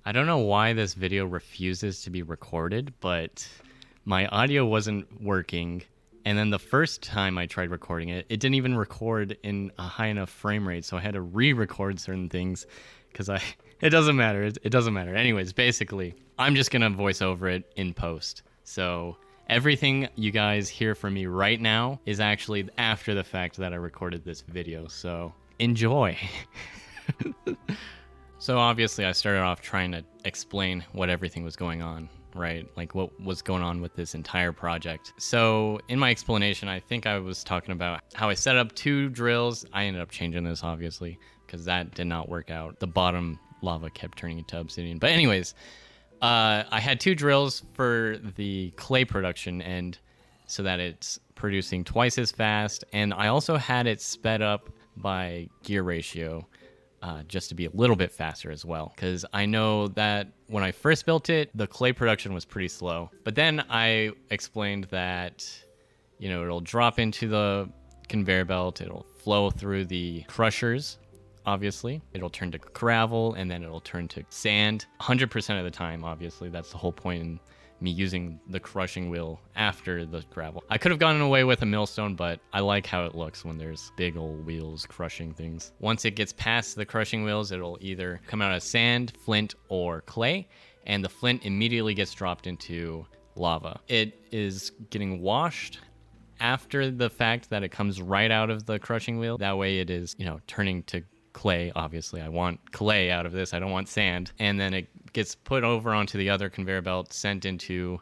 I don't know why this video refuses to be recorded, but my audio wasn't working. And then the first time I tried recording it, it didn't even record in a high enough frame rate. So I had to re-record certain things because it doesn't matter. It doesn't matter. Anyways, basically, I'm just going to voice over it in post. So everything you guys hear from me right now is actually after the fact that I recorded this video. So enjoy. So obviously I started off trying to explain what everything was going on, right? Like what was going on with this entire project. So in my explanation, I think I was talking about how I set up 2 drills. I ended up changing this obviously because that did not work out. The bottom lava kept turning into obsidian. But anyways, I had 2 drills for the clay production and so that it's producing twice as fast. And I also had it sped up by gear ratio. Just to be a little bit faster as well. Because I know that when I first built it, the clay production was pretty slow. But then I explained that, you know, it'll drop into the conveyor belt, it'll flow through the crushers, obviously. It'll turn to gravel, and then it'll turn to sand. 100% of the time, obviously. That's the whole point in me using the crushing wheel after the gravel. I could have gotten away with a millstone, but I like how it looks when there's big old wheels crushing things. Once it gets past the crushing wheels, it'll either come out as sand, flint, or clay, and the flint immediately gets dropped into lava. It is getting washed after the fact that it comes right out of the crushing wheel. That way it is, you know, turning to clay. Obviously I want clay out of this, I don't want sand. And then it gets put over onto the other conveyor belt, sent into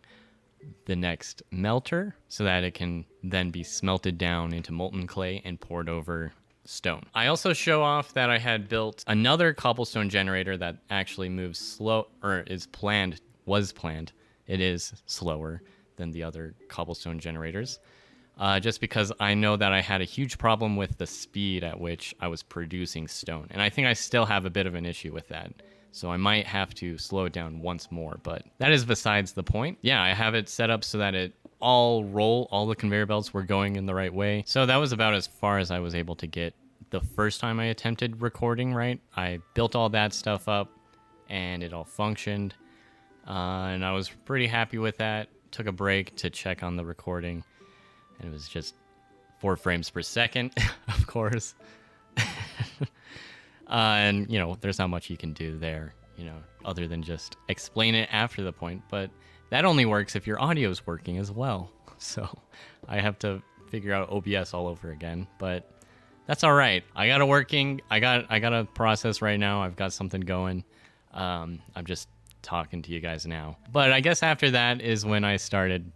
the next melter so that it can then be smelted down into molten clay and poured over stone. I also show off that I had built another cobblestone generator that actually moves slow, or was planned. It is slower than the other cobblestone generators. Just because I know that I had a huge problem with the speed at which I was producing stone. And I think I still have a bit of an issue with that. So I might have to slow it down once more, but that is besides the point. Yeah, I have it set up so that all the conveyor belts were going in the right way. So that was about as far as I was able to get the first time I attempted recording, right? I built all that stuff up and it all functioned. And I was pretty happy with that. Took a break to check on the recording. And it was just 4 frames per second, of course. And, you know, there's not much you can do there, you know, other than just explain it after the point. But that only works if your audio is working as well. So I have to figure out OBS all over again. But that's all right. I got it working. I got a process right now. I've got something going. I'm just talking to you guys now. But I guess after that is when I started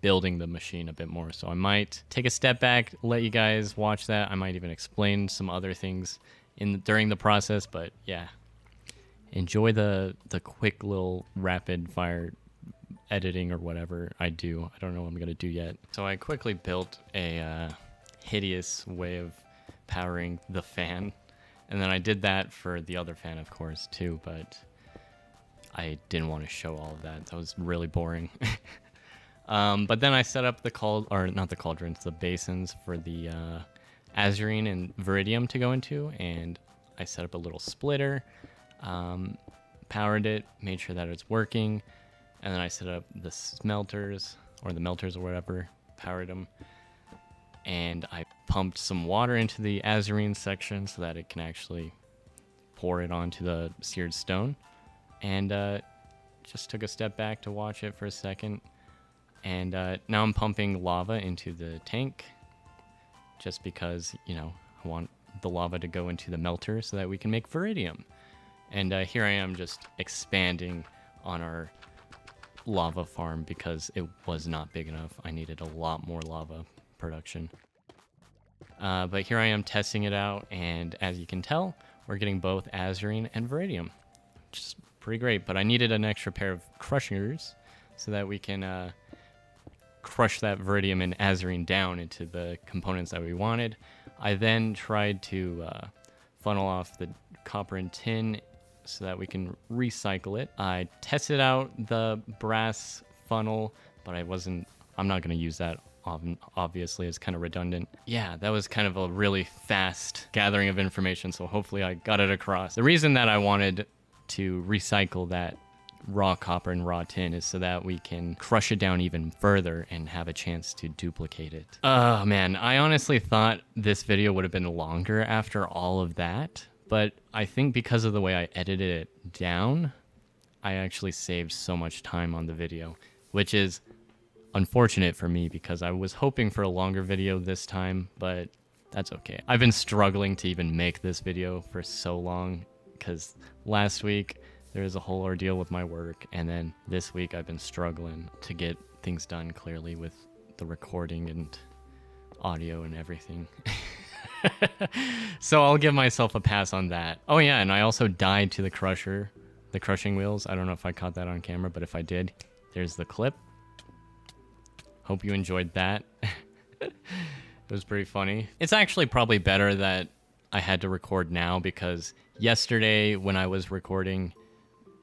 building the machine a bit more. So I might take a step back, let you guys watch that. I might even explain some other things during the process, but yeah, enjoy the quick little rapid fire editing or whatever I do. I don't know what I'm gonna do yet. So I quickly built a hideous way of powering the fan, and then I did that for the other fan, of course, too, but I didn't want to show all of that. That was really boring. But then I set up the basins for the azurine and veridium to go into, and I set up a little splitter, powered it, made sure that it's working, and then I set up the melters or whatever, powered them, and I pumped some water into the azurine section so that it can actually pour it onto the seared stone, and just took a step back to watch it for a second. And now I'm pumping lava into the tank just because, you know, I want the lava to go into the melter so that we can make veridium. And here I am just expanding on our lava farm because it was not big enough. I needed a lot more lava production. But here I am testing it out, and as you can tell, we're getting both azurine and veridium, which is pretty great. But I needed an extra pair of crushers so that we can crush that veridium and azurine down into the components that we wanted. I then tried to funnel off the copper and tin so that we can recycle it. I tested out the brass funnel, but I'm not going to use that. Obviously, it's kind of redundant. Yeah, that was kind of a really fast gathering of information, so hopefully I got it across. The reason that I wanted to recycle that raw copper and raw tin is so that we can crush it down even further and have a chance to duplicate it. Oh man, I honestly thought this video would have been longer after all of that, but I think because of the way I edited it down, I actually saved so much time on the video, which is unfortunate for me because I was hoping for a longer video this time, but that's okay. I've been struggling to even make this video for so long because last week there was a whole ordeal with my work, and then this week I've been struggling to get things done clearly with the recording and audio and everything. So I'll give myself a pass on that. Oh yeah, and I also died to the crushing wheels. I don't know if I caught that on camera, but if I did, there's the clip. Hope you enjoyed that. It was pretty funny. It's actually probably better that I had to record now because yesterday when I was recording,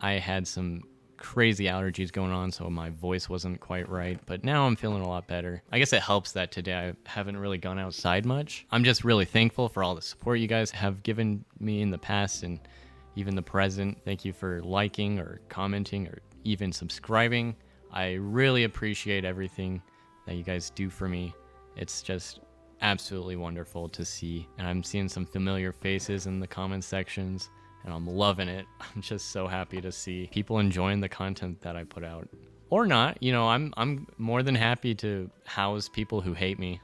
I had some crazy allergies going on, so my voice wasn't quite right, but now I'm feeling a lot better. I guess it helps that today I haven't really gone outside much. I'm just really thankful for all the support you guys have given me in the past and even the present. Thank you for liking or commenting or even subscribing. I really appreciate everything that you guys do for me. It's just absolutely wonderful to see, and I'm seeing some familiar faces in the comment sections, and I'm loving it. I'm just so happy to see people enjoying the content that I put out. Or not, you know, I'm more than happy to house people who hate me.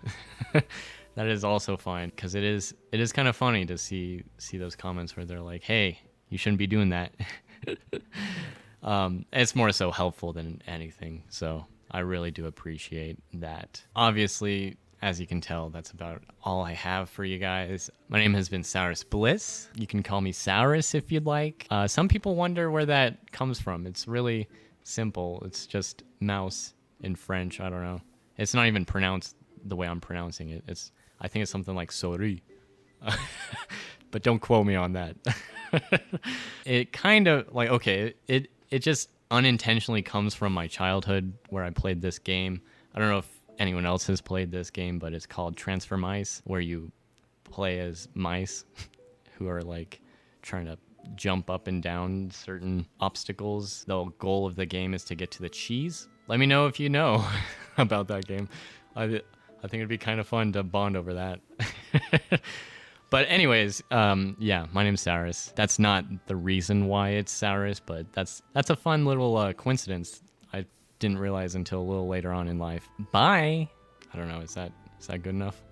That is also fine, because it is kind of funny to see those comments where they're like, hey, you shouldn't be doing that. It's more so helpful than anything, so I really do appreciate that. Obviously, as you can tell, that's about all I have for you guys. My name has been Saurus Bliss. You can call me Saurus if you'd like. Some people wonder where that comes from. It's really simple. It's just mouse in French. I don't know. It's not even pronounced the way I'm pronouncing it. I think it's something like souris. But don't quote me on that. It kind of like, okay, it just unintentionally comes from my childhood where I played this game. I don't know if anyone else has played this game, but it's called Transfer Mice, where you play as mice who are like trying to jump up and down certain obstacles. The goal of the game is to get to the cheese. Let me know if you know about that game. I think it'd be kind of fun to bond over that. But anyways, yeah, my name's Saurus. That's not the reason why it's Saurus, but that's a fun little coincidence. I didn't realize until a little later on in life. Bye. I don't know. Is that good enough?